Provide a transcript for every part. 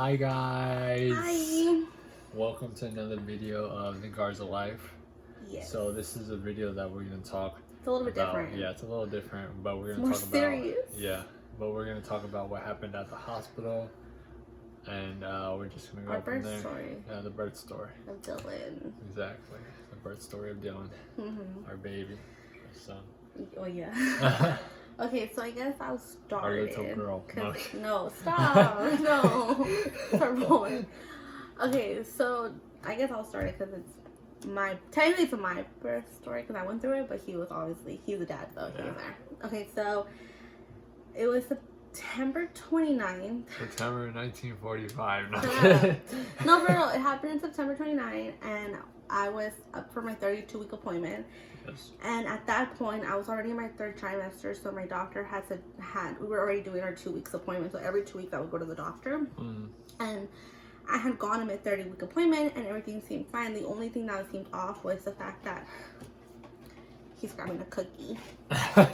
Hi guys! Hi! Welcome to another video of The Guards of Life. Yes. So this is a video that we're going to talk It's a little bit different. Yeah, it's a little different, but we're going to more talk serious. about... Yeah, but we're going to talk about what happened at the hospital. And we're just going to go from there. Our birth story. Yeah, the birth story. Of Dylan. Exactly. The birth story of Dylan. Mm-hmm. Our baby. Our son. Oh, yeah. Okay, so I guess I'll start. Our little girl. No, stop. No. Start rolling. Okay, so I guess I'll start it because technically it's my birth story because I went through it, but he's a dad, so he was there. Okay, so it was September 29th. September 1945. No, for real, it happened in September 29th, and I was up for my 32-week appointment. Yes. And at that point, I was already in my third trimester, so my doctor we were already doing our 2 weeks appointment, so every 2 weeks I would go to the doctor. And I had gone to my 30-week appointment, and everything seemed fine. The only thing that seemed off was the fact that he's grabbing a cookie. Babe,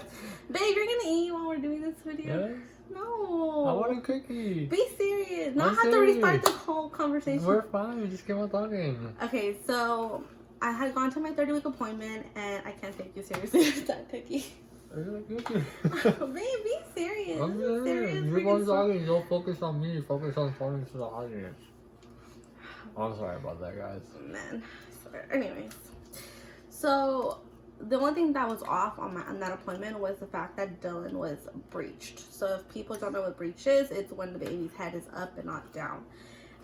you're gonna eat while we're doing this video? Yes. No. I want a cookie. Be serious. Not have to restart the whole conversation. We're fine. Just keep on talking. Okay, so I had gone to my 30-week appointment, and I can't take you seriously with that cookie. Babe, be serious. I'm serious. You're going talking. Don't focus on me. Focus on talking to the audience. I'm sorry about that, guys. Man. Sorry. Anyways. So, the one thing that was off on that appointment was the fact that Dylan was breached. So, if people don't know what breach is, it's when the baby's head is up and not down.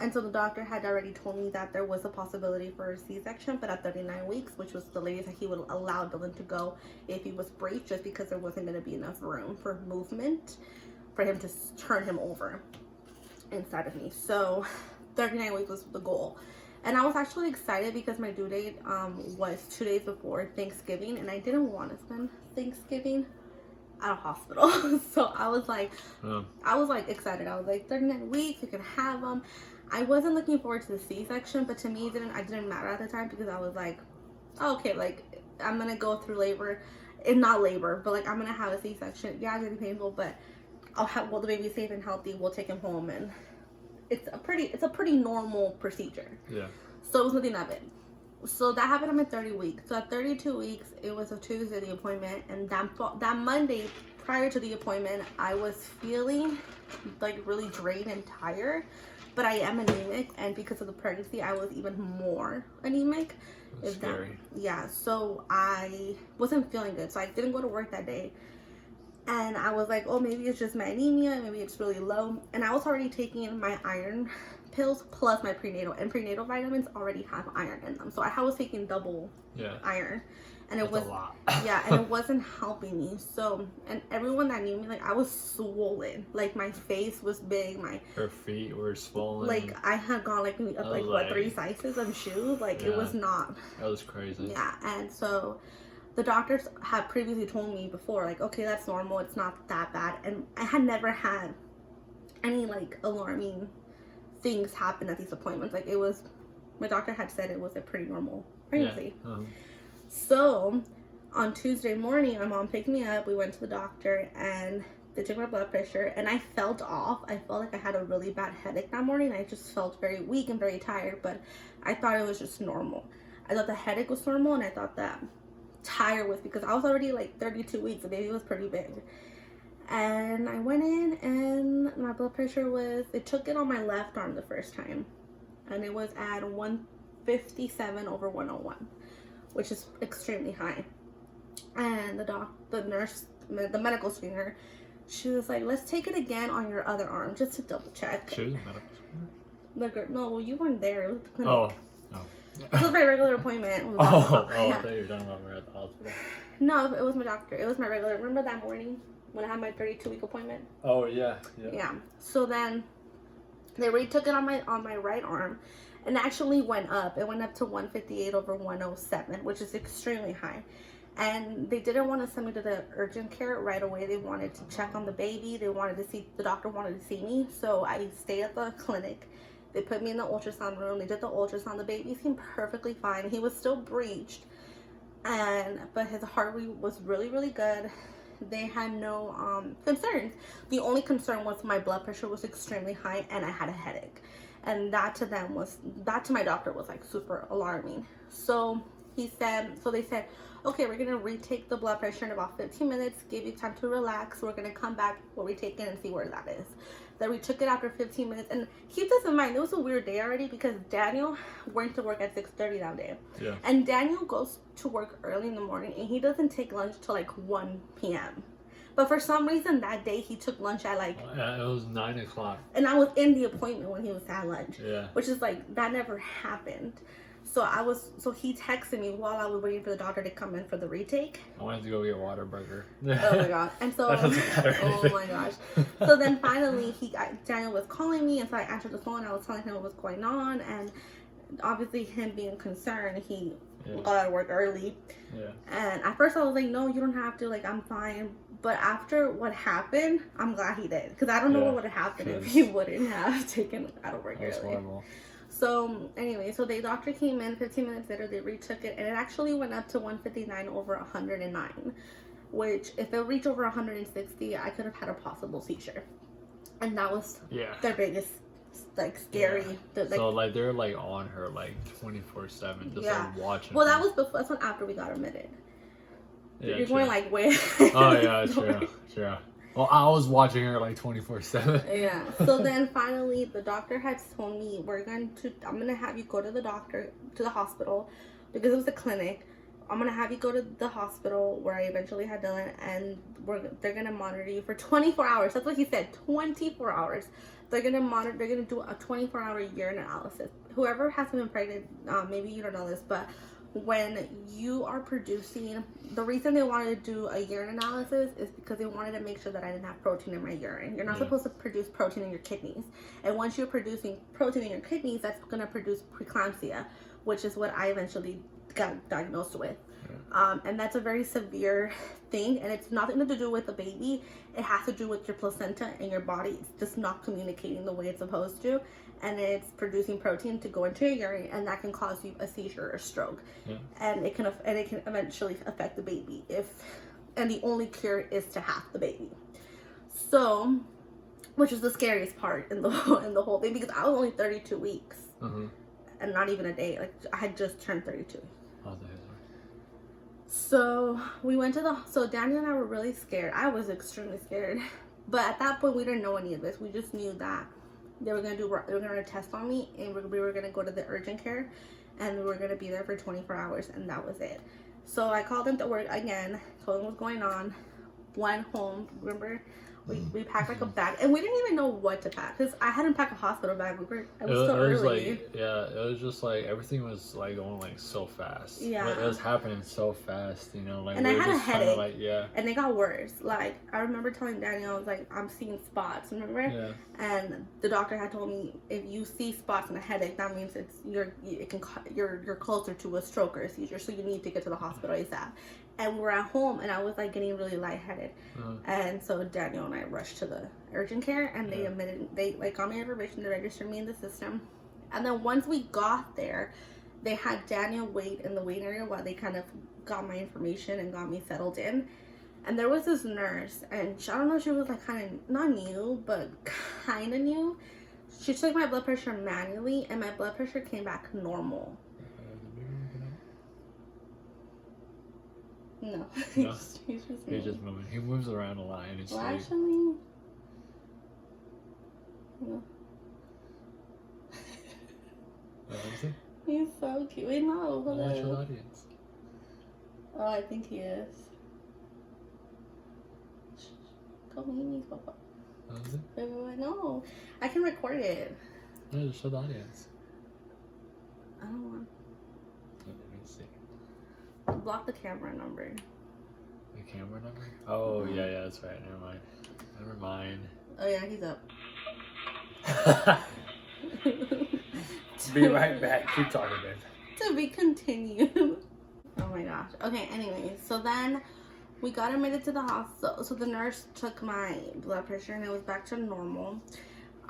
And so the doctor had already told me that there was a possibility for a C-section, but at 39 weeks, which was the latest that he would allow Dylan to go if he was breached, just because there wasn't going to be enough room for movement for him to turn him over inside of me. So 39 weeks was the goal. And I was actually excited because my due date was 2 days before Thanksgiving, and I didn't want to spend Thanksgiving at a hospital. So I was like excited. I was like, 39 weeks, you can have them. I wasn't looking forward to the C-section, but to me, it didn't matter at the time because I was like, oh, okay, like, I'm going to go through labor. And not labor, but, like, I'm going to have a C-section. Yeah, it's going to be painful, but the baby's safe and healthy. We'll take him home, and it's a pretty normal procedure. Yeah. So it was nothing of it. So that happened on my 30 weeks. So at 32 weeks, it was a Tuesday, the appointment, and that Monday, prior to the appointment, I was feeling, like, really drained and tired. But I am anemic, and because of the pregnancy, I was even more anemic. That's scary. Yeah, so I wasn't feeling good. So I didn't go to work that day. And I was like, oh, maybe it's just my anemia. Maybe it's really low. And I was already taking my iron pills plus my prenatal. And prenatal vitamins already have iron in them. So I was taking double iron. And it was a lot. Yeah, and it wasn't helping me. So, and everyone that knew me, like, I was swollen. Like, my face was big. Her feet were swollen. Like, I had gone, like, maybe up, like, 3 sizes of shoes. Like, it was not. That was crazy. Yeah, and so the doctors had previously told me before, like, okay, that's normal. It's not that bad. And I had never had any, like, alarming things happen at these appointments. Like, my doctor had said it was a pretty normal pregnancy. Yeah. So, on Tuesday morning, my mom picked me up. We went to the doctor, and they took my blood pressure, and I felt off. I felt like I had a really bad headache that morning. I just felt very weak and very tired, but I thought it was just normal. I thought the headache was normal, and I thought that tired was because I was already, like, 32 weeks. The baby was pretty big. And I went in, and my blood pressure they took it on my left arm the first time, and it was at 157 over 101. Which is extremely high. And the nurse, the medical screener, she was like, let's take it again on your other arm just to double check. She was a medical screener? No, you weren't there. It was the clinic. Oh. This was my regular appointment. I thought you were talking about me at the hospital. No, it was my doctor. It was my regular. Remember that morning when I had my 32-week appointment? Oh, yeah. Yeah. So then they retook it on my right arm. And actually went up. It went up to 158 over 107, which is extremely high. And they didn't want to send me to the urgent care right away. They wanted to check on the baby. The doctor wanted to see me. So I stayed at the clinic. They put me in the ultrasound room. They did the ultrasound. The baby seemed perfectly fine. He was still breached. But his heart rate was really, really good. they had no concerns. The only concern was my blood pressure was extremely high and I had a headache, and that to my doctor was like super alarming. So they said, okay, we're gonna retake the blood pressure in about 15 minutes, give you time to relax. We're gonna come back, we'll retake it and see where that is. Then we took it after 15 minutes. And keep this in mind, it was a weird day already because Daniel went to work at 6:30 that day. Yeah. And Daniel goes to work early in the morning and he doesn't take lunch till like 1 p.m. But for some reason that day he took lunch at like... Yeah, it was 9 o'clock. And I was in the appointment when he was at lunch. Yeah. Which is like, that never happened. So he texted me while I was waiting for the doctor to come in for the retake. I wanted to go get Whataburger. Oh my god. And so, oh my gosh. So then finally, Daniel was calling me, and so I answered the phone. I was telling him what was going on, and obviously him being concerned, he got out of work early. Yeah. And at first I was like, no, you don't have to, like, I'm fine. But after what happened, I'm glad he did. Because I don't know what would have happened if he wouldn't have taken out of work early. That's horrible. So anyway, so the doctor came in 15 minutes later, they retook it, and it actually went up to 159 over 109, which if it reached over 160, I could have had a possible seizure. And that was their biggest, like, scary. So like they're like on her like 24/7, just like watching. Well, that was before. That's when after we got admitted. Yeah, you're going like where? Oh yeah, true. Well, I was watching her like 24/7. Yeah. So then finally, the doctor had told me I'm gonna have you go to the hospital, because it was a clinic. I'm gonna have you go to the hospital where I eventually had Dylan, and they're gonna monitor you for 24 hours. That's what he said, 24 hours. They're gonna do a 24-hour urine analysis. Whoever hasn't been pregnant, maybe you don't know this, but when you are producing, the reason they wanted to do a urine analysis is because they wanted to make sure that I didn't have protein in my urine. You're not supposed to produce protein in your kidneys. And once you're producing protein in your kidneys, that's going to produce preeclampsia, which is what I eventually got diagnosed with. And that's a very severe thing, and it's nothing to do with the baby. It has to do with your placenta and your body. It's just not communicating the way it's supposed to, and it's producing protein to go into your urine, and that can cause you a seizure or a stroke. And it can eventually affect the baby and the only cure is to have the baby. So, which is the scariest part in the whole thing, because I was only 32 weeks and not even a day. Like, I had just turned 32. So we went so Daniel and I were really scared. I was extremely scared. But at that point, we didn't know any of this. We just knew that they were going to run a test on me, and we were going to go to the urgent care, and we were going to be there for 24 hours, and that was it. So I called them to work again, told them what's going on, went home. Remember, we packed like a bag, and we didn't even know what to pack, because I hadn't packed a hospital bag. It was still early. Like, it was just like everything was like going like so fast. Yeah, it was happening so fast, you know. Like, and I had a headache. Like, and it got worse. Like, I remember telling Daniel, I was like, I'm seeing spots. Remember? Yeah. And the doctor had told me, if you see spots and a headache, that means you're closer to a stroke or a seizure, so you need to get to the hospital ASAP. And we were at home, and I was like getting really lightheaded. And so Daniel and I rushed to the urgent care, and they like got me information, they registered me in the system. And then once we got there, they had Daniel wait in the waiting area while they kind of got my information and got me settled in. And there was this nurse, and I don't know, she was like kind of not new, but kind of new. She took my blood pressure manually, and my blood pressure came back normal. No. He's just moving. He moves around a lot in his sleep. Actually, no. He's so cute. Wait, no. Watch your audience. Oh, I think he is. Go me, Papa. Wait, no. I can record it. No, just show the audience. I don't want. Let me see. Block the camera number. The camera number? Oh, yeah, that's right. Never mind. Oh, yeah, he's up. Be right back. Keep talking, babe. To be continued. Oh my gosh. Okay, anyway, so then we got admitted to the hospital. So the nurse took my blood pressure, and it was back to normal.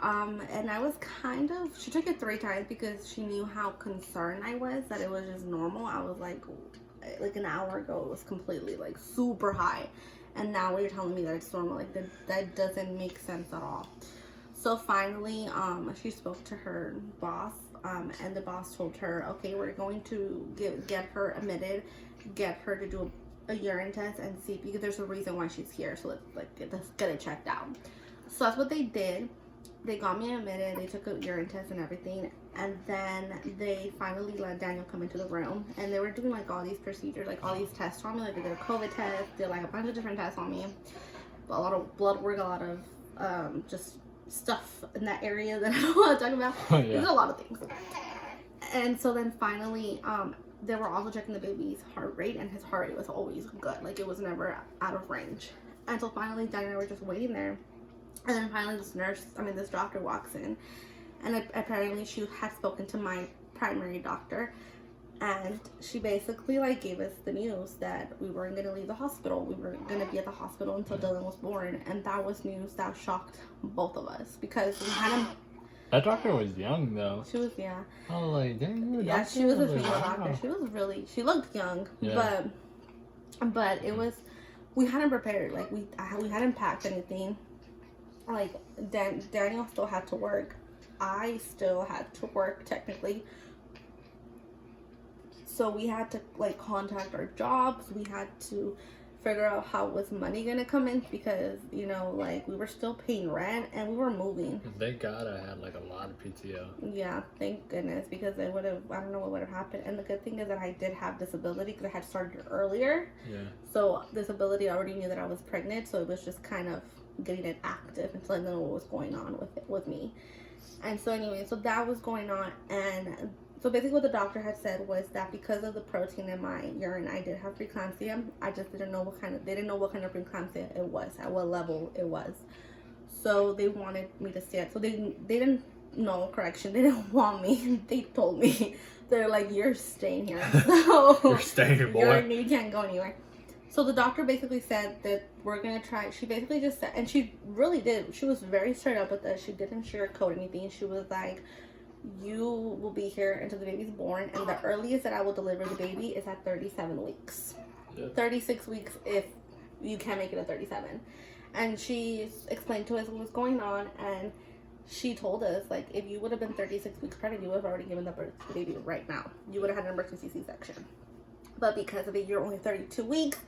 And I was she took it 3 times because she knew how concerned I was that it was just normal. I was like an hour ago, it was completely like super high. and now you're telling me that it's normal. Like that doesn't make sense at all. So finally, she spoke to her boss, and the boss told her, okay, we're going to get her admitted, get her to do a urine test and see, because there's a reason why she's here. So let's get it checked out. So that's what they did. They got me admitted. They took a urine test and everything, and then they finally let Daniel come into the room. And they were doing like all these procedures, like all these tests on me. Like they did a COVID test, did like a bunch of different tests on me, a lot of blood work, a lot of just stuff in that area that I don't want to talk about. Oh, yeah. There's a lot of things. And so then finally, they were also checking the baby's heart rate, and his heart rate was always good. Like it was never out of range. And so finally, Daniel and I were just waiting there. And then finally this doctor walks in, and apparently she had spoken to my primary doctor, and she basically like gave us the news that we weren't going to leave the hospital. We were going to be at the hospital until Dylan was born, and that was news that shocked both of us, because we had him. That doctor was young though. She was, yeah. I was like, dang, you're a Yeah, doctor? she was a I like, female wow. doctor. She looked young, Yeah. but it was, we hadn't prepared. Like we hadn't packed anything. Like Daniel still had to work. I still had to work technically. So we had to like contact our jobs. We had to figure out how was money gonna come in, because you know, like we were still paying rent and we were moving. Thank God I had like a lot of PTO. Yeah, thank goodness, because it would have, I don't know what would have happened. And the good thing is that I did have disability, because I had started earlier. Yeah. So disability already knew that I was pregnant, so it was just kind of getting it active and letting them know what was going on with me. And so anyway, so that was going on, and so basically what the doctor had said was that because of the protein in my urine, I did have preeclampsia. I just didn't know they didn't know what kind of preeclampsia it was, at what level it was. So they wanted me to stay. So they didn't know, correction, they didn't want me. They told me, they're like, you're staying here. So You're staying, boy. you can't go anywhere. So the doctor basically said that we're gonna try. She basically just said, and she really did. She was very straight up with us. She didn't sugarcoat anything. She was like, you will be here until the baby's born, and the earliest that I will deliver the baby is at 37 weeks. Yeah. 36 weeks if you can't make it at 37. And she explained to us what was going on, and she told us, like, if you would have been 36 weeks pregnant, you would have already given the birth to the baby right now. You would have had an emergency C-section. But because of it, you're only 32 weeks,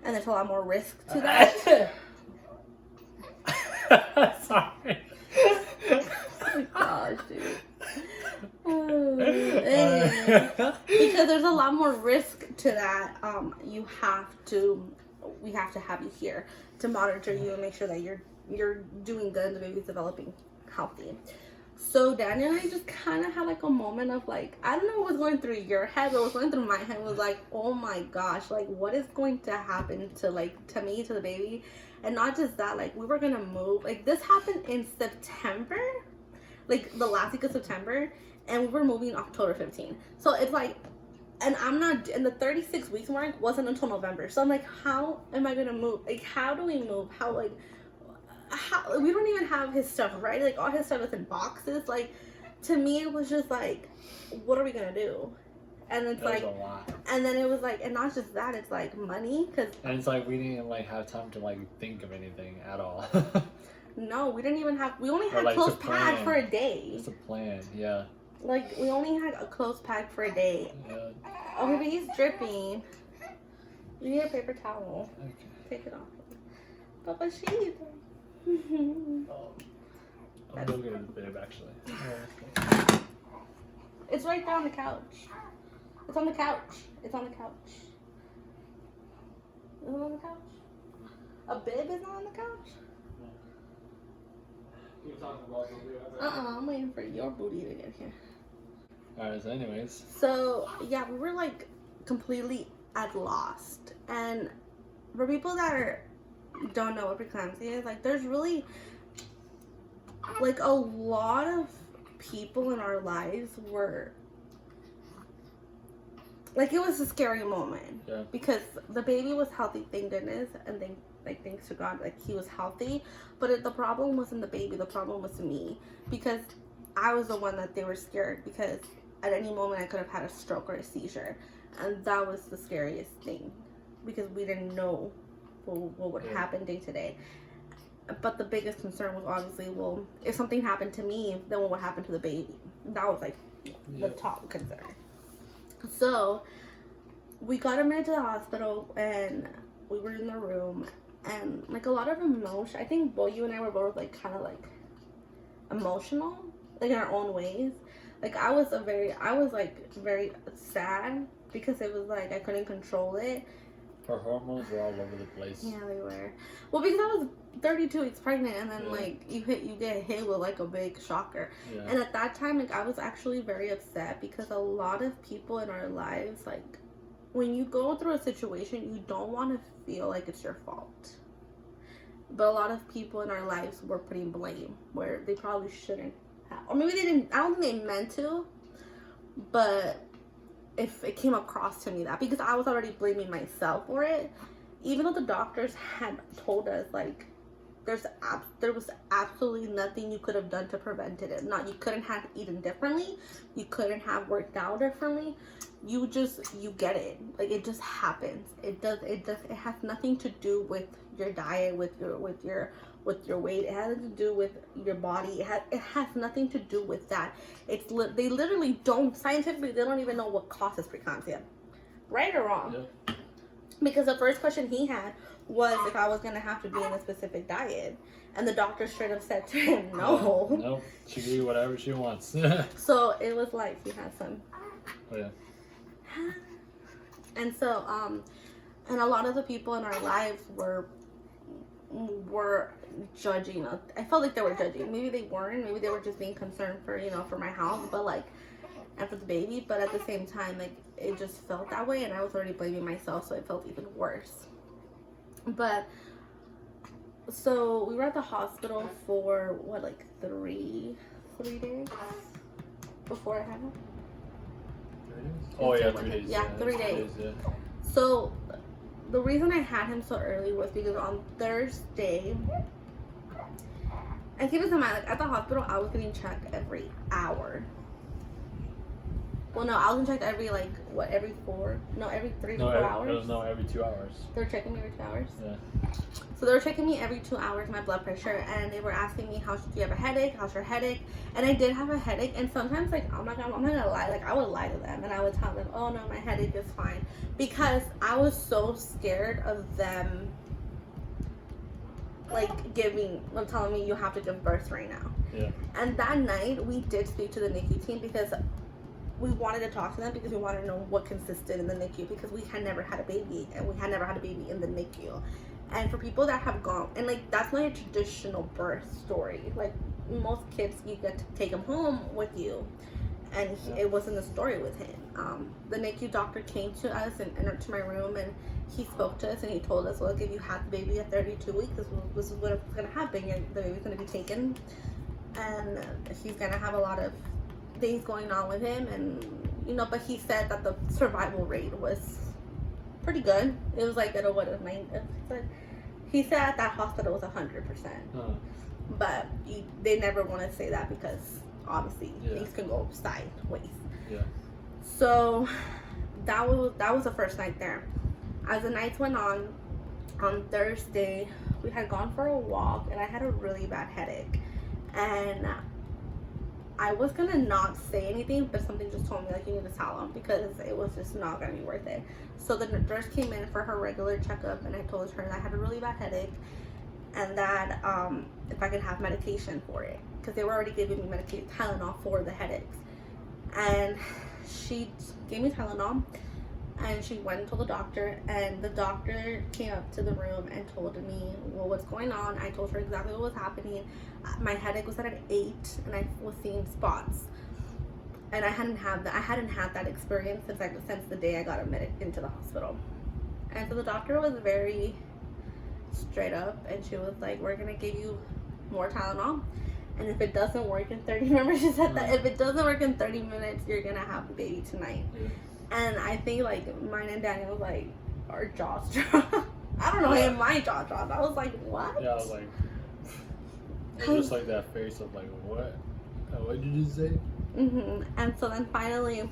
and there's a lot more risk to that. Sorry. Oh, gosh, dude. Anyway, because there's a lot more risk to that. We have to have you here to monitor you and make sure that you're doing good and the baby's developing healthy. So Daniel and I just kind of had like a moment of like, I don't know what was going through your head, but what was going through my head was like, oh my gosh, like what is going to happen to me, to the baby? And not just that, like we were gonna move. Like this happened in September, like the last week of September, and we were moving October 15th. So it's like, and I'm not, and the 36 weeks mark wasn't until November. So I'm like, how am I gonna move? Like, how do we move? How we don't even have his stuff, right? Like all his stuff is in boxes. Like to me, it was just like, what are we gonna do? And it's like, a lot. and then it was like, and not just that, it's like money, because And it's like we didn't like have time to like think of anything at all. no, we didn't even have. We only had like, clothes to plan. packed for a day. It's a plan, yeah. Like we only had a clothes packed for a day. Yeah. Oh, baby, he's dripping. You need a paper towel. Okay. Take it off. Papa, she's. I'm gonna get a bib actually. It's right there on the couch. It's on the couch. It's on the couch. Is it on the couch? A bib is not on the couch? I'm waiting for your booty to get here. Alright, so anyways. So, yeah, we were like completely at lost. And for people that don't know what preeclampsia is, like there's really like a lot of people in our lives were like, it was a scary moment. Yeah. Because the baby was healthy, thank goodness, and thanks to God, like he was healthy. But the problem wasn't the baby, the problem was me, because I was the one that they were scared, because at any moment I could have had a stroke or a seizure, and that was the scariest thing, because we didn't know what would happen day to day. But the biggest concern was obviously, well, if something happened to me, then what would happen to the baby? That was like the top concern. So we got him into the hospital, and we were in the room, and like a lot of emotion. I think both you and I were both like kind of like emotional, like in our own ways. Like I was like very sad because it was like I couldn't control it. Her hormones were all over the place. Yeah, they were. Well, because I was 32 weeks pregnant, and then like you get hit with like a big shocker. Yeah. And at that time, like I was actually very upset because a lot of people in our lives, like when you go through a situation, you don't want to feel like it's your fault. But a lot of people in our lives were putting blame where they probably shouldn't have, or maybe they didn't. I don't think they meant to, but if it came across to me that, because I was already blaming myself for it, even though the doctors had told us like there was absolutely nothing you could have done to prevent it. Not, you couldn't have eaten differently, you couldn't have worked out differently. You get it. Like it just happens. It has nothing to do with your diet, with your weight. It has to do with your body. It has nothing to do with that. They literally don't, scientifically, they don't even know what causes preeclampsia. Right or wrong? Yeah. Because the first question he had was if I was going to have to be in a specific diet. And the doctor straight up said to him, no. No, she can eat whatever she wants. So it was like he had some. Oh, yeah. And so, and a lot of the people in our lives were judging us. I felt like they were judging. Maybe they weren't. Maybe they were just being concerned for, for my health, but like, and for the baby. But at the same time, like, it just felt that way, and I was already blaming myself, so it felt even worse. But so we were at the hospital for what, like three days before I had him. Oh yeah, 3 days. Yeah, 3 days. Yeah. So the reason I had him so early was because on Thursday, and keep this in mind, like at the hospital, I was getting checked every hour. Well, no, I was checked every like every 3 to 4 hours. No, every 2 hours. They were checking me every 2 hours. Yeah. So they were checking me every 2 hours, my blood pressure, and they were asking me, do you have a headache? How's your headache? And I did have a headache, and sometimes, like, I'm not gonna lie, like, I would lie to them, and I would tell them, oh no, my headache is fine, because I was so scared of them, like, telling me you have to give birth right now. Yeah. And that night, we did speak to the NICU team because we wanted to talk to them because we wanted to know what consisted in the NICU, because we had never had a baby, and we had never had a baby in the NICU. And for people that have gone, and like that's not a traditional birth story. Like most kids, you get to take them home with you, and it wasn't the story with him. The NICU doctor came to us and entered to my room, and he spoke to us, and he told us, look, if you have the baby at 32 weeks, this is what's going to happen. The baby's going to be taken, and he's going to have a lot of things going on with him, and but he said that the survival rate was pretty good. It was like he said at that hospital was 100%. But they never want to say that because obviously things can go sideways. Yeah. So that was the first night there. As the nights went on Thursday, we had gone for a walk, and I had a really bad headache, and I was gonna not say anything, but something just told me, like, you need to tell them, because it was just not gonna be worth it. So the nurse came in for her regular checkup, and I told her that I had a really bad headache, and that if I could have medication for it, because they were already giving me medication, Tylenol, for the headaches. And she gave me Tylenol, and she went and told the doctor, and the doctor came up to the room and told me, well, what's going on? I told her exactly what was happening. My headache was at an 8, and I was seeing spots. And I hadn't had that experience since the day I got admitted into the hospital. And so the doctor was very straight up, and she was like, we're gonna give you more Tylenol, and if it doesn't work in 30 minutes, she said that if it doesn't work in 30 minutes, you're gonna have the baby tonight. And I think like mine and Daniel was like, our jaws dropped. I don't know, my jaw dropped. I was like, what? Yeah, I was like, just like that face of like, what? What did you say? And so then finally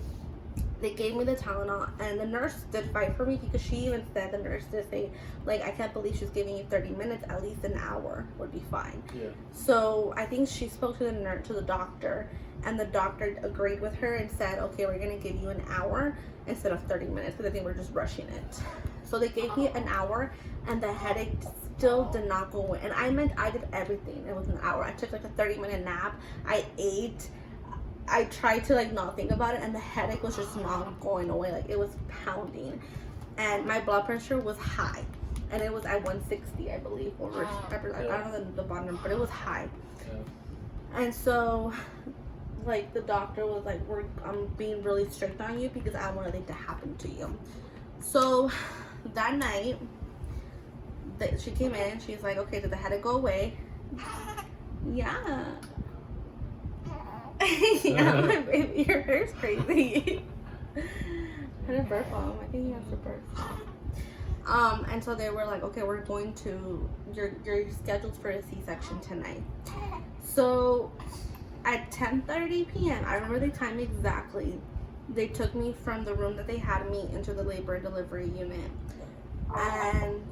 They gave me the Tylenol, and the nurse did fight for me because she even said, the nurse did say, like, I can't believe she's giving you 30 minutes, at least an hour would be fine. Yeah. So I think she spoke to the nurse, to the doctor, and the doctor agreed with her and said, okay, we're gonna give you an hour instead of 30 minutes because I think we're just rushing it. So they gave me an hour, and the headache still did not go away. And I did everything. It was an hour. I took like a 30-minute nap. I ate. I tried to like not think about it, and the headache was just not going away. Like it was pounding, and my blood pressure was high, and it was at 160, I believe, or I don't know the bottom, but it was high. Yeah. And so, like the doctor was like, I'm being really strict on you because I don't want anything to happen to you. So that night, she came in. She's like, okay, did the headache go away? Yeah. Yeah, my baby, your hair's crazy. I had a burp on him. I think he has a burp. And so they were like, okay, we're going to, you're scheduled for a C-section tonight. So at 10:30 p.m., I remember the time exactly, they took me from the room that they had me into the labor and delivery unit. And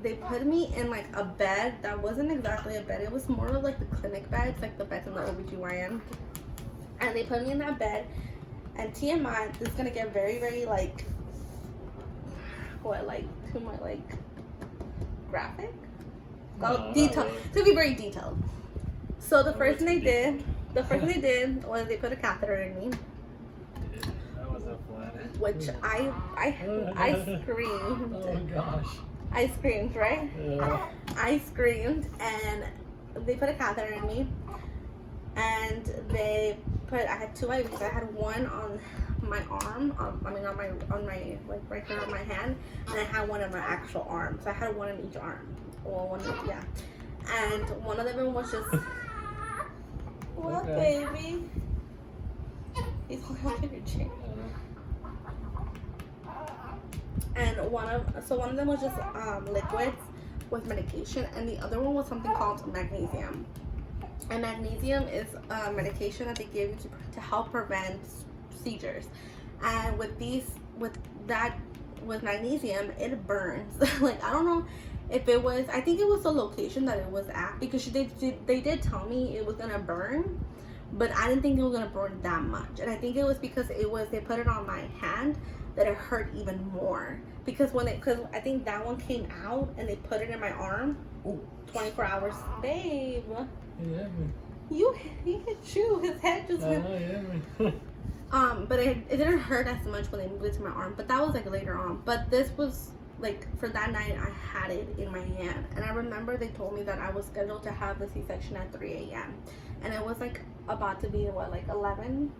they put me in like a bed that wasn't exactly a bed. It was more of like the clinic beds, like the beds in the OBGYN. And they put me in that bed, and TMI, this is gonna get very, very like, what, like, too much, like, graphic? No, detailed. really. It's gonna be very detailed. So the first thing they did was they put a catheter in me, That was a flat. which I screamed. Oh gosh. I screamed, right? Yeah. I screamed, and they put a catheter in me, and I had 2 IVs. I had one on my arm, on my like right here on my hand, and I had one on my actual arm. So I had one in each arm. Well, yeah. And one of them was just, what, Okay. baby? He's holding on to your chair. And one of them was just liquids with medication, and the other one was something called magnesium. And magnesium is a medication that they give you to help prevent seizures. And with magnesium, it burns. Like, I don't know if it was, I think it was the location that it was at, because they did tell me it was gonna burn, but I didn't think it was gonna burn that much. And I think it was because they put it on my hand that it hurt even more. Because I think that one came out and they put it in my arm. Ooh. 24 hours, babe. Yeah. He hit you. His head just went. Yeah. But it didn't hurt as much when they moved it to my arm. But that was like later on. But this was like, for that night, I had it in my hand. And I remember they told me that I was scheduled to have the C-section at 3 a.m. And it was like about to be like 11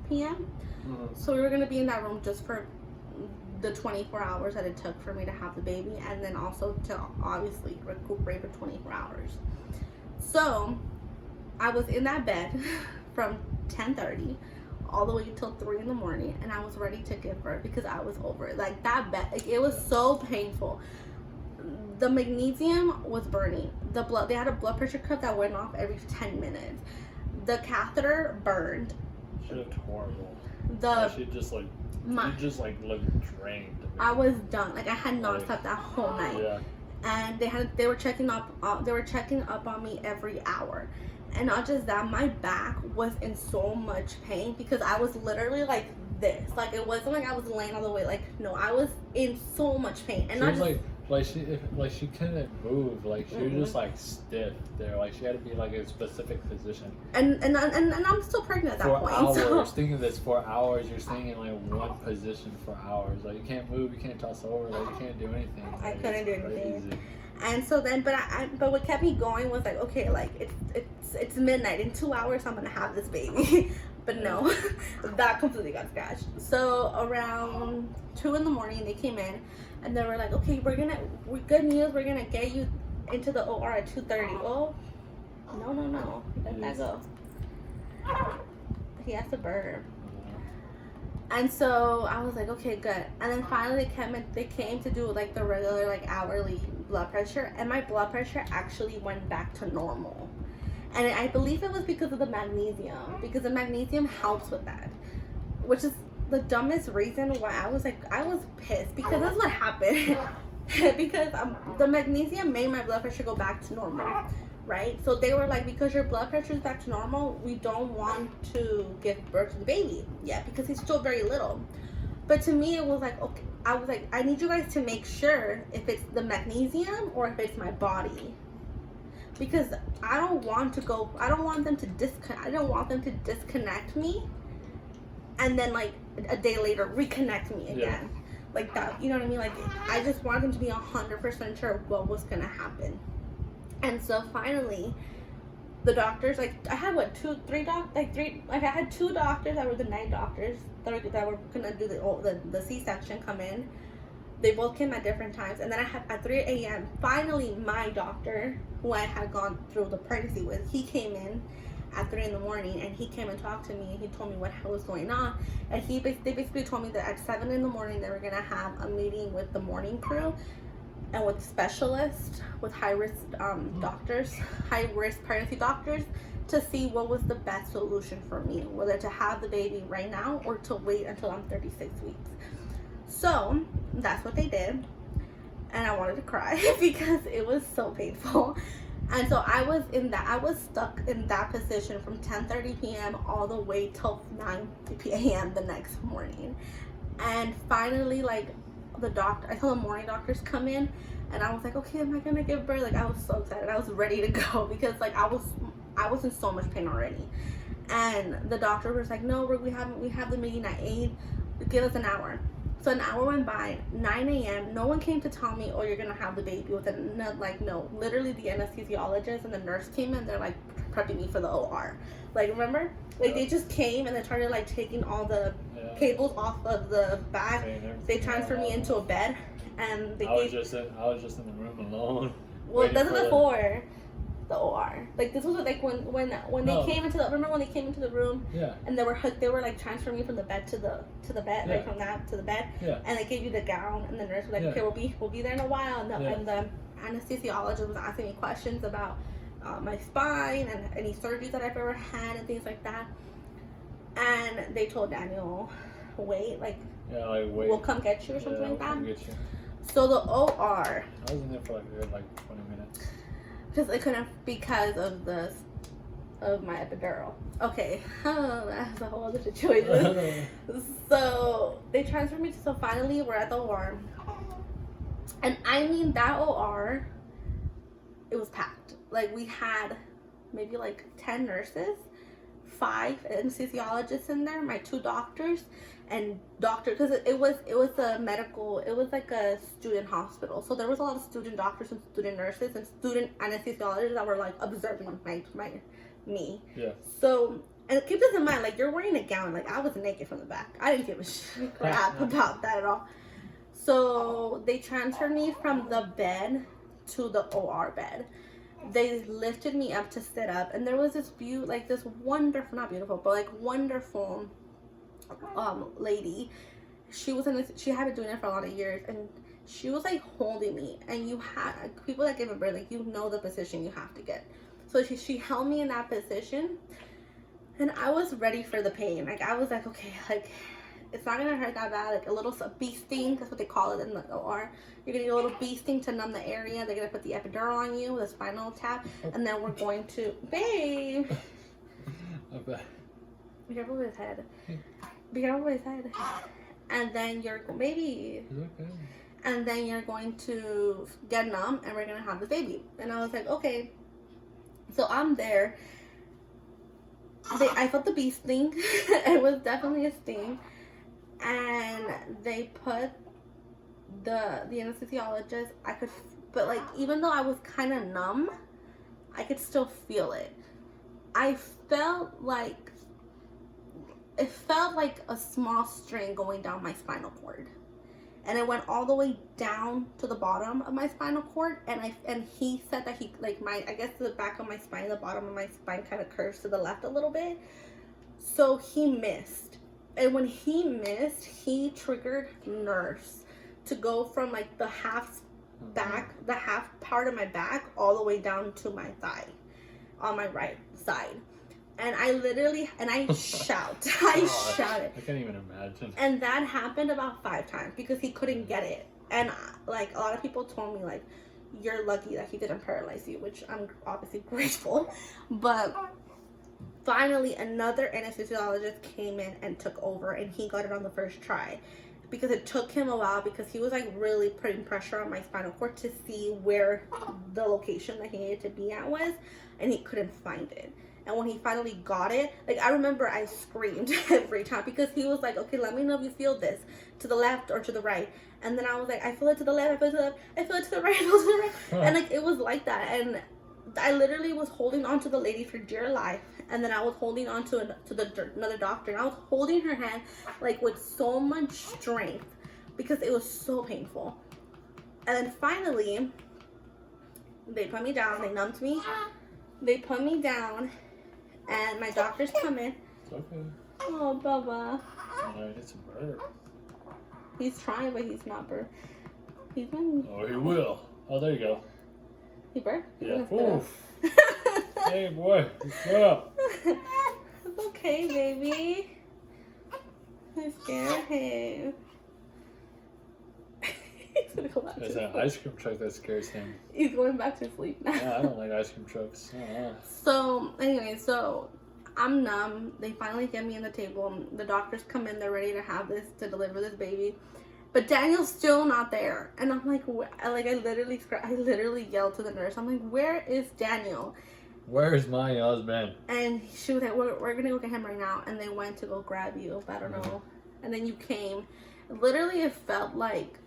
p.m. So we were gonna be in that room just for the 24 hours that it took for me to have the baby, and then also to obviously recuperate for 24 hours. So I was in that bed from 10:30 all the way until 3 in the morning, and I was ready to give birth because I was over it. Like, that bed, like, it was so painful. The magnesium was burning. They had a blood pressure cuff that went off every 10 minutes. The catheter burned. She looked horrible. She just like, My- you just like looked drained. I was done. Like, I had not slept that whole night. Yeah. And they were checking up on me every hour. And not just that, my back was in so much pain because I was literally like this. Like, it wasn't like I was laying all the way. Like, no, I was in so much pain. And She not was just, she couldn't move. Like, she was just like stiff there. Like, she had to be like in a specific position. and I'm still pregnant at that For point. hours, So thinking this for hours, you're staying in like one position for hours. Like, you can't move, you can't toss over, like you can't do anything. I Like, couldn't do it's anything. crazy. And so then, but what kept me going was like, okay, like it's midnight. In 2 hours, I'm gonna have this baby. But no, that completely got scratched. So around 2 in the morning, they came in, and they were like, okay, good news, we're gonna get you into the OR at 2:30. Oh, no, let that go. He has to burp. And so I was like, okay, good. And then finally they came to do like the regular like hourly blood pressure, and my blood pressure actually went back to normal. And I believe it was because of the magnesium, because the magnesium helps with that, which is the dumbest reason why I was pissed because that's what happened. Because the magnesium made my blood pressure go back to normal, right? So they were like, because your blood pressure is back to normal, we don't want to give birth to the baby yet because he's still very little. But to me, it was like, okay, I was like, I need you guys to make sure if it's the magnesium or if it's my body, because I don't want them to disconnect me, and then like a day later reconnect me again. Like that, you know what I mean? Like, I just wanted them to be 100% sure what was gonna happen. And so finally, the doctors, like, I had I had 2 doctors that were the night doctors that were gonna do the C-section come in. They both came at different times, and then I had at 3 a.m. finally my doctor, who I had gone through the pregnancy with, he came in at 3 in the morning, and he came and talked to me, and he told me what was going on. And they basically told me that at 7 in the morning they were gonna have a meeting with the morning crew and with specialists, with high risk pregnancy doctors, to see what was the best solution for me, whether to have the baby right now or to wait until I'm 36 weeks. So that's what they did, and I wanted to cry because it was so painful. And so I was stuck in that position from 10:30 p.m. all the way till 9 p.m. the next morning. And finally, like, I saw the morning doctors come in, and I was like, okay, am I gonna give birth? Like, I was so excited. I was ready to go because, like, I was in so much pain already. And the doctor was like, no, we have the meeting at 8. Give us an hour. So an hour went by, 9 a.m. No one came to tell me, oh, you're going to have the baby within, no. Literally, the anesthesiologist and the nurse came in, they're, like, prepping me for the OR. Like, remember? Like, they just came and they started, like, taking all the cables off of the back. They transferred me into a bed, and I was just in the room alone. Well, that's before the OR. Like, this was like when they came into the, remember when they came into the room? Yeah. And they were like transferring me from the bed to the bed, like from that to the bed. Yeah. And they gave you the gown, and the nurse was like, okay, we'll be there in a while. And the anesthesiologist was asking me questions about my spine and any surgeries that I've ever had and things like that. And they told Daniel, wait. We'll come get you or something like that. Get you. So the OR. I was in there for like a good 20 minutes. Because of my epidural. Okay, that's a whole other situation. So they transferred me so finally we're at the OR. And I mean, that OR, it was packed. Like, we had maybe 10 nurses, 5 anesthesiologists in there, my 2 doctors, and because it was like a student hospital, so there was a lot of student doctors and student nurses and student anesthesiologists that were like observing me. Yeah. So, and keep this in mind, like, you're wearing a gown. Like, I was naked from the back. I didn't give a crap about that at all. So they transferred me from the bed to the OR bed. They lifted me up to sit up, and there was this view, like this wonderful, not beautiful, but like wonderful lady. She had been doing it for a lot of years, and she was like holding me. And you had people that give a birth, like, you know the position you have to get. So she held me in that position, and I was ready for the pain. Like, I was like, okay, like, it's not gonna hurt that bad. Like a bee sting, that's what they call it in the OR. You're gonna get a little bee sting to numb the area. They're gonna put the epidural on you with a spinal tap, and then we're going to, babe. Okay. Be careful with his head. Be careful with his head. And then baby. Okay. And then you're going to get numb, and we're gonna have the baby. And I was like, okay. So I'm there. I felt the bee sting. It was definitely a sting. And they put the anesthesiologist, but like, even though I was kind of numb, I could still feel it. It felt like a small string going down my spinal cord, and it went all the way down to the bottom of my spinal cord. And he said that I guess the back of my spine, the bottom of my spine kind of curves to the left a little bit. So he missed. And when he missed, he triggered nurse to go from like the half part of my back all the way down to my thigh on my right side. And I shouted. I can't even imagine. And that happened about 5 times because he couldn't get it. And like a lot of people told me like, you're lucky that he didn't paralyze you, which I'm obviously grateful. But finally, another anesthesiologist came in and took over, and he got it on the first try. Because it took him a while because he was like really putting pressure on my spinal cord to see where the location that he needed to be at was, and he couldn't find it. And when he finally got it, like I remember I screamed every time because he was like, okay, let me know if you feel this to the left or to the right. And then I was like, I feel it to the left, I feel it to the left, I feel it to the right, I feel it to the right. And like it was like that. And I literally was holding on to the lady for dear life, and then I was holding on to another doctor, and I was holding her hand like with so much strength because it was so painful. And then finally, they put me down, they numbed me, they put me down, and my doctors come in. It's okay. Oh, Bubba. Oh, it's a bird. He's trying, but he's not bird. He's been... Oh, he will. Oh, there you go. He bird? Yeah. Oof. Hey, boy. What's up? It's okay, baby. I scared him. He's gonna go back to There's sleep. an ice cream truck that scares him. He's going back to sleep now. Yeah, I don't like ice cream trucks. So, anyway, so I'm numb. They finally get me in the table. The doctors come in. They're ready to have this, to deliver this baby. But Daniel's still not there. And I'm like, I literally yelled to the nurse. I'm like, where is Daniel? Where's my husband? And she was like, we're going to go get him right now. And they went to go grab you. But I don't know. And then you came. Literally, it felt like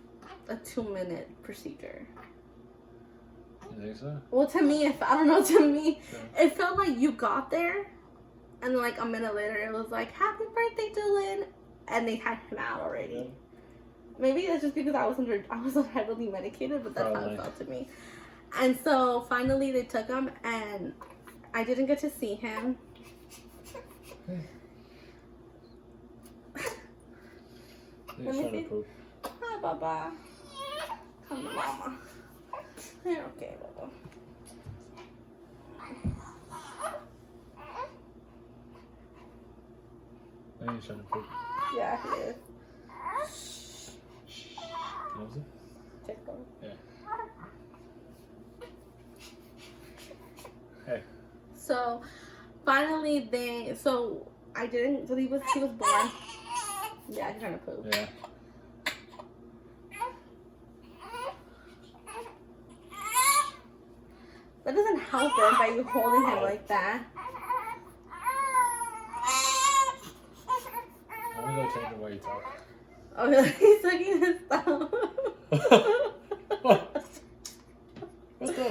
a 2-minute procedure. You think so? Well, to me, I don't know, to me, Sure. it felt like you got there, and then like a minute later, it was like, happy birthday, Dylan, and they had him out already. Yeah. Maybe it's just because I was heavily medicated, but that's how Probably. it felt to me. And so finally they took him, and I didn't get to see him. He's Let me trying to see. poop. Hi, Baba. Come to Mama. You're okay, Baba. I think he's trying to poop. Yeah, he is. Knows it? Check them. Yeah. Hey. So finally he was born. Yeah, he's trying to poop. Yeah. That doesn't help it by you holding him like that. I'm gonna go change the way you talk. Oh, he's sucking his thumb. What? What the?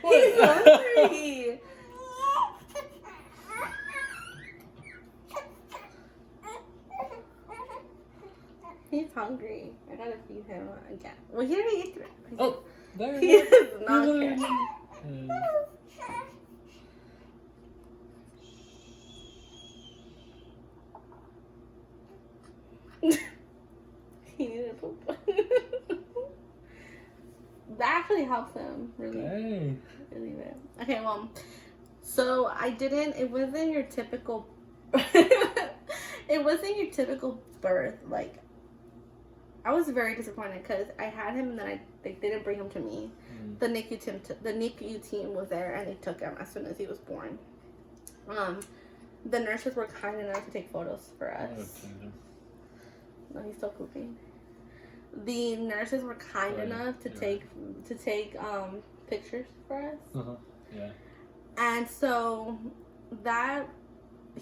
He's hungry. He's hungry. I gotta feed him again. Well, he already ate it. Oh, there He you go. is not caring. He needed to poop. That actually helps him, really. Hey. Really bad. Okay, well, so it wasn't your typical, birth. Like, I was very disappointed because I had him and then they didn't bring him to me. The NICU team was there and they took him as soon as he was born. The nurses were kind enough to take photos for us. No, he's still pooping. The nurses were kind enough to take pictures for us. Uh-huh. Yeah. And so that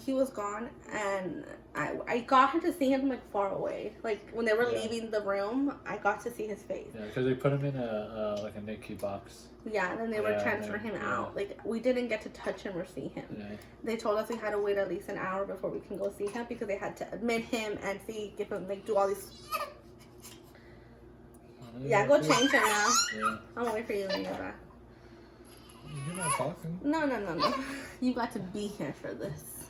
he was gone, and I got him to see him like far away. Like when they were leaving the room, I got to see his face. Yeah, because they put him in a NICU box. Yeah, and then they were transferring him out. Like we didn't get to touch him or see him. Yeah. They told us we had to wait at least an hour before we can go see him because they had to admit him and give him do all these. Yeah, go change him now. Yeah. I'll wait for you when you get back. You're not talking. No. You got to be here for this.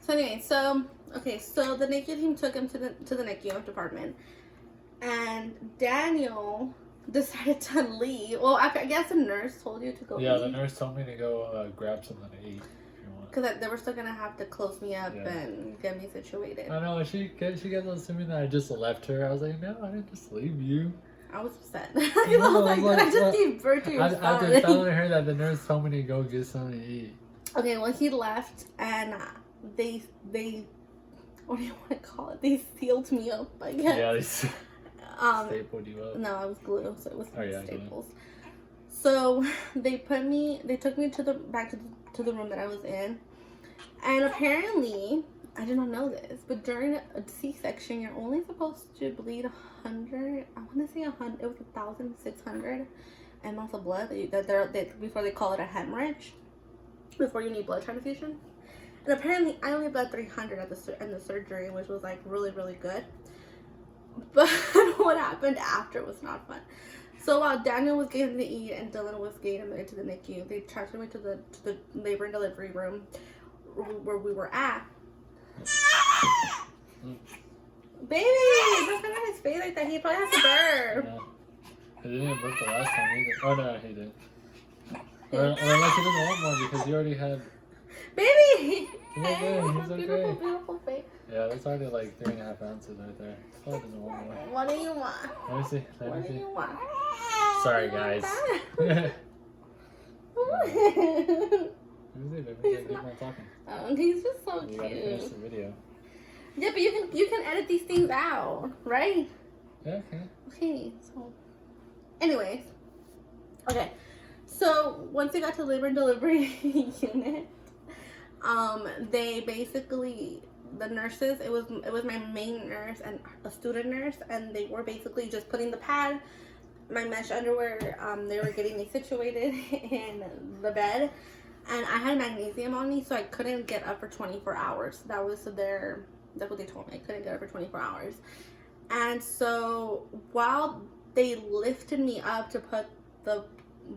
So anyway, so the NICU team took him to the NICU department, and Daniel decided to leave. Well, I guess the nurse told you to go. Yeah, eat. the nurse told me to go grab something to eat if you because they were still gonna have to close me up Yeah. and get me situated. I know, when she gets assuming that I just left her. I was like, no, I didn't just leave you. I was upset. I was like, I just gave birth to your son. After telling her that the nurse told me to go get something to eat. Okay, well, he left, and they what do you want to call it? They sealed me up, I guess. Yeah, they stapled you up. No, it was glue, so it was staples. Glue. So they took me back to the room that I was in, and apparently I did not know this, but during a C-section, you're only supposed to bleed 100. I want to say 100. It was 1,600 mLs of blood before they call it a hemorrhage, before you need blood transfusion. And apparently, I only bled 300 in the surgery, which was like really, really good. But what happened after was not fun. So while Daniel was getting to eat and Dylan was getting admitted to the NICU, they transferred me to the labor and delivery room where we were at. Baby, don't look at his face like that. He probably has to burp. Yeah. He didn't burp the last time either. Oh no, he did. Or unless he doesn't want more because he already had. Baby! He's okay. He's okay. Beautiful, beautiful face. Yeah, that's already like 3.5 ounces right there. Probably doesn't want more. What do you want? Let me see. What do you want? Sorry, guys. Let me see, baby. Keep on talking. Oh, he's just so You gotta finish cute. the video. Yeah, but you can edit these things out, right? Yeah, okay. Okay, so anyways. Okay. So once we got to labor and delivery unit, they basically, the nurses, it was my main nurse and a student nurse, and they were basically just putting the pad, my mesh underwear, they were getting me situated in the bed, and I had magnesium on me, so I couldn't get up for 24 hours. That's what they told me. I couldn't get up for 24 hours. And so while they lifted me up to put the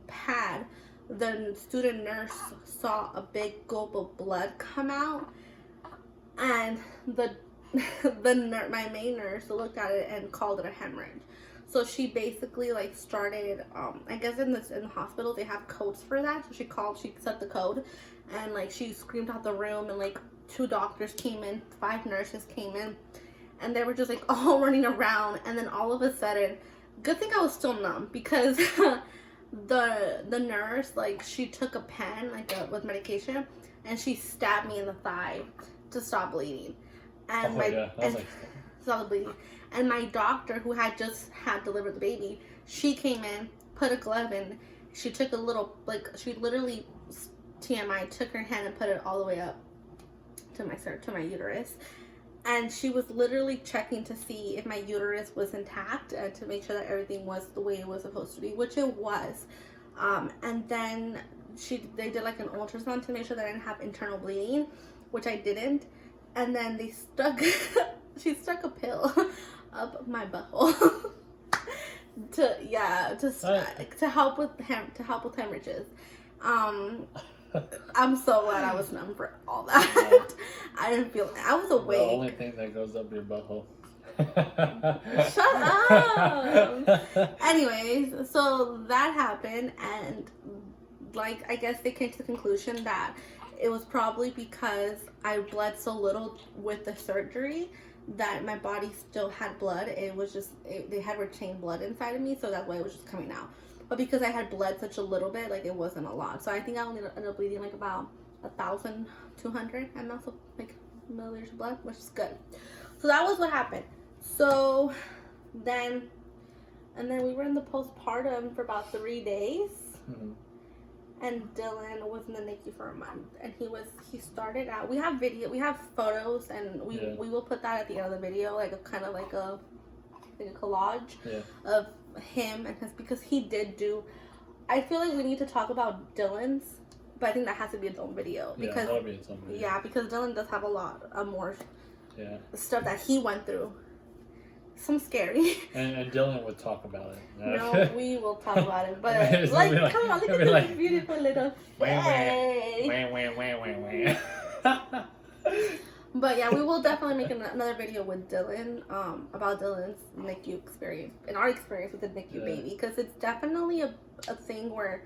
pad, the student nurse saw a big gulp of blood come out, and my main nurse looked at it and called it a hemorrhage. So she basically like started, I guess in the hospital they have codes for that. So she set the code, and like she screamed out the room, and like 2 doctors came in, 5 nurses came in, and they were just like all running around. And then all of a sudden, good thing I was still numb, because the nurse, like, she took a pen with medication, and she stabbed me in the thigh to stop bleeding. And stop the bleeding. And my doctor, who had just delivered the baby, she came in, put a glove in. She took a little, like, she literally, TMI, took her hand and put it all the way up to my uterus. And she was literally checking to see if my uterus was intact and to make sure that everything was the way it was supposed to be, which it was. And then they did like an ultrasound to make sure that I didn't have internal bleeding, which I didn't. And then she stuck a pill up my butthole to help with hemorrhages. I'm so glad I was numb for all that. I didn't feel. I was awake. The only thing that goes up your butthole. Shut up. Anyways, so that happened, and like I guess they came to the conclusion that it was probably because I bled so little with the surgery that my body still had blood. It was just they had retained blood inside of me, so that's why it was just coming out. But because I had bled such a little bit, like, it wasn't a lot. So I think I only ended up bleeding like about 1,200 mLs of milliliters of blood, which is good. So that was what happened. So then we were in the postpartum for about 3 days. Mm-hmm. And Dylan was in the NICU for a month, and he started out. We have photos, and we will put that at the end of the video, like a kind of like a collage of him and his, because he did do. I feel like we need to talk about Dylan's, but I think that has to be its own video, because that'll be its own video. Yeah, because Dylan does have a lot of more stuff that he went through. Some scary. And Dylan would talk about it. No, we will talk about it, but come on, look at this beautiful little face. But yeah, we will definitely make another video with Dylan, about Dylan's NICU experience and our experience with the NICU baby, because it's definitely a thing where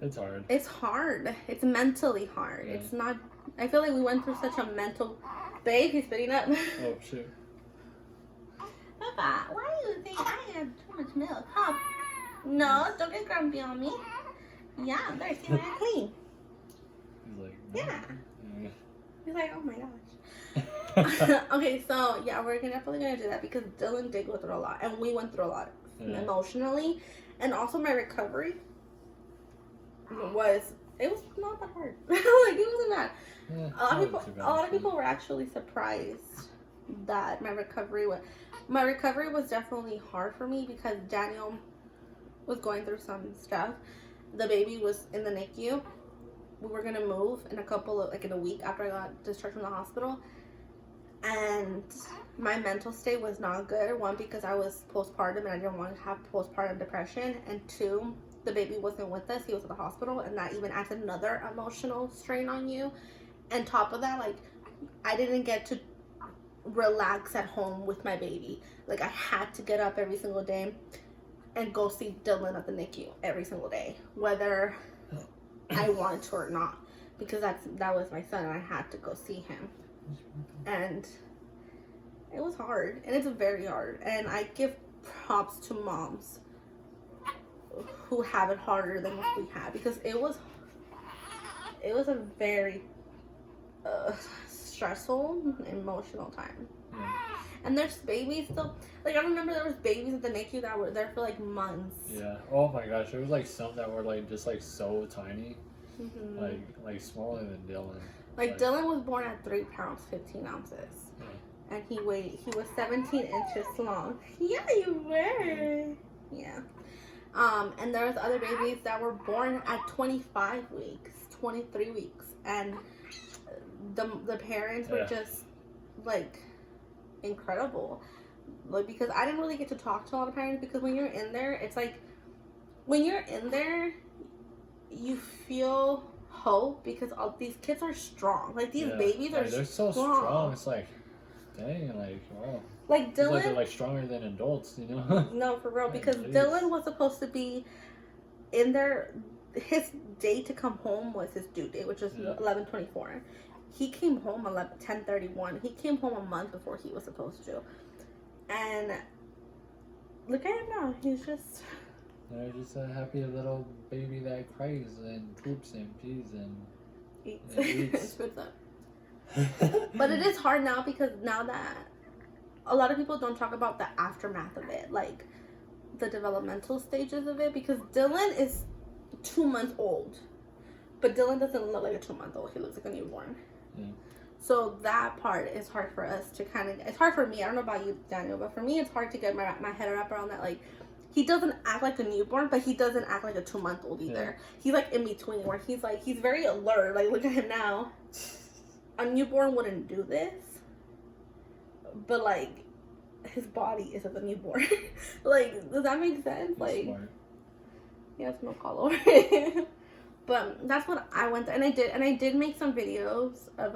It's hard. It's hard. It's mentally hard. Yeah. It's not. I feel like we went through such a mental. Babe, he's spitting up. Oh shoot. Papa, why do you think I have too much milk? Huh? No, don't get grumpy on me. Yeah, I'm thirsty and I'm clean. He's like. Yeah. Yeah. He's like, oh my gosh. Okay, so yeah, we're definitely gonna do that because Dylan did go through a lot, and we went through a lot emotionally, and also my recovery was not that hard. Like it wasn't bad. Yeah, A lot of people were actually surprised that my recovery was definitely hard for me because Daniel was going through some stuff. The baby was in the NICU. We were gonna move in a week after I got discharged from the hospital, and my mental state was not good. One, because I was postpartum and I didn't want to have postpartum depression, and two, the baby wasn't with us. He was at the hospital, and that even adds another emotional strain on you. And top of that, like, I didn't get to relax at home with my baby. Like, I had to get up every single day and go see Dylan at the NICU every single day, whether I wanted to or not, because that was my son and I had to go see him. And it was hard, and it's very hard, and I give props to moms who have it harder than what we have, because it was a very stressful, emotional time. Yeah. And there's babies still, like, I remember there was babies at the NICU that were there for like months. Yeah. Oh my gosh, there was like some that were like just like so tiny, Mm-hmm. like smaller than Dylan. Like Dylan was born at 3 pounds 15 ounces, and he was 17 inches long. Yeah, you were. Yeah. And there was other babies that were born at 25 weeks, 23 weeks, and the parents were just like incredible. Like, because I didn't really get to talk to a lot of parents, because when you're in there, it's like when you're in there, you feel hope because all these kids are strong. Like these babies are they're so strong. It's like, dang, like wow. Like Dylan, like they're like stronger than adults, you know? No, for real, because Dylan was supposed to be in there. His day to come home was his due date, which was 11/24. He came home 10/31. He came home a month before he was supposed to. And look at him now. He's just... They're just a happy little baby that cries and poops and pees and eats. Spits up. But it is hard now, because now that a lot of people don't talk about the aftermath of it, like the developmental stages of it, because Dylan is 2 months old, but Dylan doesn't look like a 2-month-old. He looks like a newborn. Yeah. So that part is hard for us to it's hard for me. I don't know about you, Daniel, but for me, it's hard to get my head wrapped around that. Like, he doesn't act like a newborn, but he doesn't act like a 2-month-old either. Yeah. He's like in between, where he's very alert. Like, look at him now. A newborn wouldn't do this, but like his body is of a newborn. Like, does that make sense? He's like, smart. He has milk all over it. But that's what I went through, and I did make some videos of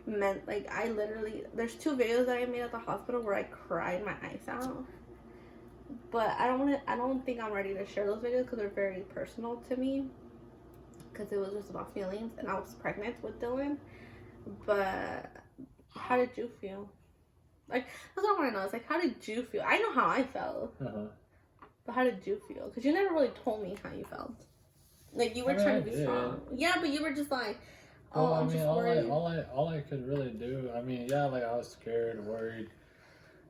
men. Like, I literally, there's 2 videos that I made at the hospital where I cried my eyes out. But I don't think I'm ready to share those videos because they're very personal to me. Because it was just about feelings, and I was pregnant with Dylan. But how did you feel? Like, that's what I want to know. It's like, how did you feel? I know how I felt. But how did you feel? Because you never really told me how you felt. Like, you were trying to be strong. Yeah, but you were just like, oh, I'm just worried. All I could really do, I mean, yeah, like, I was scared, worried.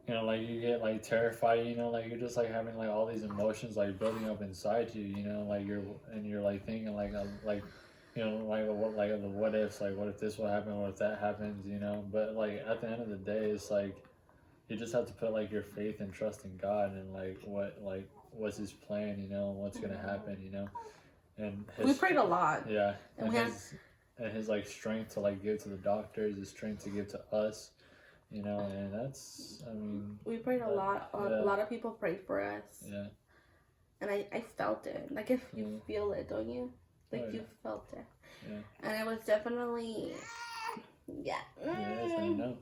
You know, like, you get, like, terrified, you know, like, you're just, like, having, like, all these emotions, like, building up inside you, you know, like, you're, like, thinking, like, you know, like, the what ifs, like, what if this will happen, what if that happens, you know, but, like, at the end of the day, it's, like, you just have to put, like, your faith and trust in God, and, like, what's his plan, you know, what's gonna happen, you know, and we prayed a lot. Yeah, and his, like, strength to, like, give to the doctors, his strength to give to us. You know, and that's, I mean... We prayed a lot. A lot of people prayed for us. Yeah. And I felt it. Like, if you feel it, don't you? Like, you felt it. Yeah. And it was definitely... Yeah. Yes, I know.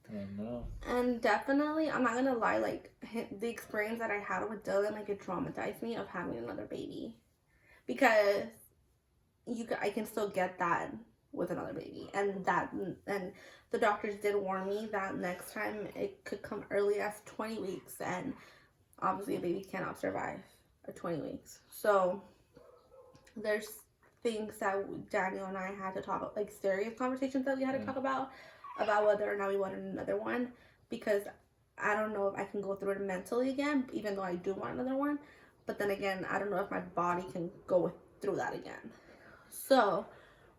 I know. And definitely, I'm not gonna lie, like, the experience that I had with Dylan, like, it traumatized me of having another baby. because I can still get that with another baby, and the doctors did warn me that next time it could come early as 20 weeks, and obviously a baby cannot survive at 20 weeks. So there's things that Daniel and I had to talk about, like serious conversations that we had to talk about whether or not we wanted another one, because I don't know if I can go through it mentally again, even though I do want another one. But then again, I don't know if my body can go through that again. So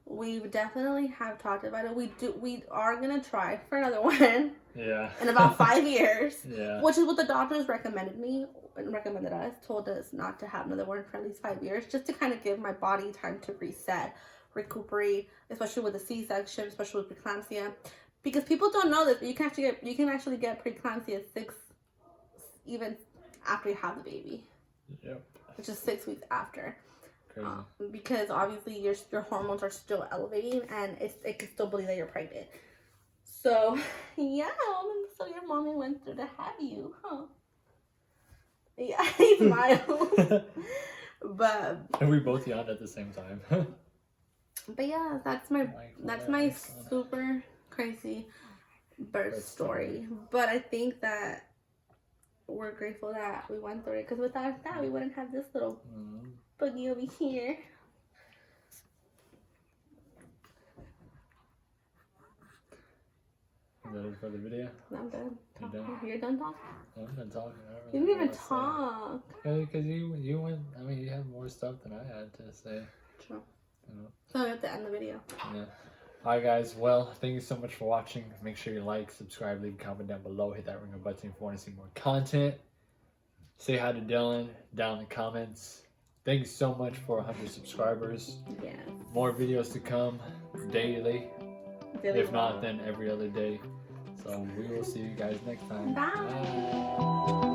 we definitely have talked about it. We are gonna try for another one. Yeah. In about 5 years. Yeah. Which is what the doctors recommended us, told us not to have another one for at least 5 years, just to kind of give my body time to reset, recuperate, especially with the C-section, especially with preeclampsia. Because people don't know this, but you can actually get preeclampsia even after you have the baby. Yep. Which is 6 weeks after. Crazy. Because obviously your hormones are still elevating, and it can still believe that you're pregnant. So yeah, so your mommy went through to have you, huh? Yeah, he smiled. But And we both yawned at the same time. but yeah, that's my super crazy birth story. But I think that we're grateful that we went through it, because without that we wouldn't have this little boogie over here. Is that it for the video? I'm done. You're done? You're done talking? I'm done talking. You didn't even talk. Because you went, I mean, you had more stuff than I had to say. True. You know? So we have to end the video. Yeah. Alright guys, well, thank you so much for watching. Make sure you like, subscribe, leave a comment down below, hit that ringer button if you want to see more content. Say hi to Dylan down in the comments. Thank you so much for 100 subscribers. Yes. More videos to come daily. If not, then every other day. So we will see you guys next time. Bye. Bye.